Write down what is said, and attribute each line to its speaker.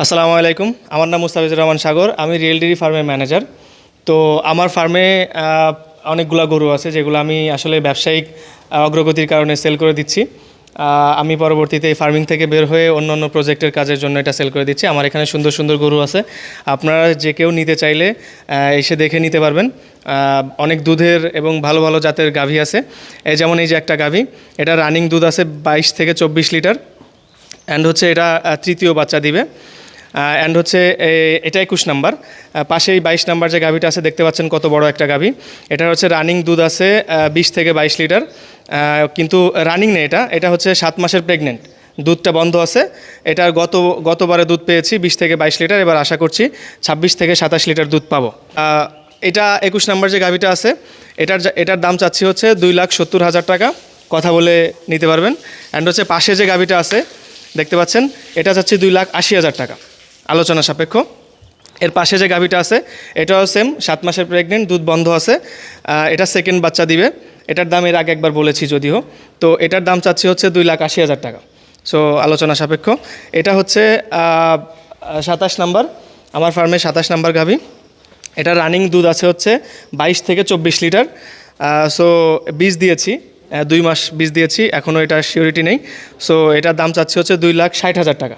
Speaker 1: আসসালামু আলাইকুম। আমার নাম মুস্তাফিজুর রহমান সাগর। আমি রিয়েল ডেইরি ফার্মের ম্যানেজার। তো আমার ফার্মে অনেকগুলা গরু আছে যেগুলো আমি আসলে ব্যবসায়িক অগ্রগতির কারণে সেল করে দিচ্ছি। আমি পরবর্তীতে এই ফার্মিং থেকে বের হয়ে অন্য অন্য প্রজেক্টের কাজের জন্য এটা সেল করে দিচ্ছি। আমার এখানে সুন্দর সুন্দর গরু আছে, আপনারা যে কেউ নিতে চাইলে এসে দেখে নিতে পারবেন। অনেক দুধের এবং ভালো ভালো জাতের গাভী আছে। যেমন এই যে একটা গাভী, এটা রানিং দুধ আছে 22 থেকে 24 লিটার। অ্যান্ড হচ্ছে এটা তৃতীয় বাচ্চা দিবে। অ্যান্ড হচ্ছে এটা 21 নাম্বার। পাশেই 22 নাম্বার যে গাভীটা আছে দেখতে পাচ্ছেন কত বড় একটা গাভী। এটা হচ্ছে রানিং দুধ আছে 20 থেকে 22 লিটার। কিন্তু রানিং নেই, এটা হচ্ছে 7 মাসের প্রেগনেন্ট, দুধটা বন্ধ আছে। এটার গতবারে দুধ পেয়েছি 20 থেকে 22 লিটার, এবার আশা করছি 26 থেকে 27 লিটার দুধ পাবো। এটা 21 নাম্বার যে গাভীটা আছে এটার দাম চাচ্ছি হচ্ছে 2,70,000 টাকা, কথা বলে নিতে পারবেন। অ্যান্ড হচ্ছে পাশে যে গাভীটা আছে দেখতে পাচ্ছেন এটা চাচ্ছি 2,80,000 টাকা, আলোচনা সাপেক্ষ। এর পাশে যে গাভীটা আছে এটাও সেম 7 মাসের প্রেগনেন্ট, দুধ বন্ধ আছে। এটা সেকেন্ড বাচ্চা দিবে। এটার দাম এর আগে একবার বলেছি যদিও। তো এটার দাম চাচ্ছি হচ্ছে 2,80,000 টাকা। সো আলোচনা সাপেক্ষ। এটা হচ্ছে 27 নাম্বার, আমার ফার্মে 27 নাম্বার গাভী। এটা রানিং দুধ আছে হচ্ছে 22 থেকে 24 লিটার। সো বীজ দিয়েছি, 2 মাস বীজ দিয়েছি, এখনও এটা সিওরিটি নেই। সো এটার দাম চাচ্ছি হচ্ছে 2,60,000 টাকা।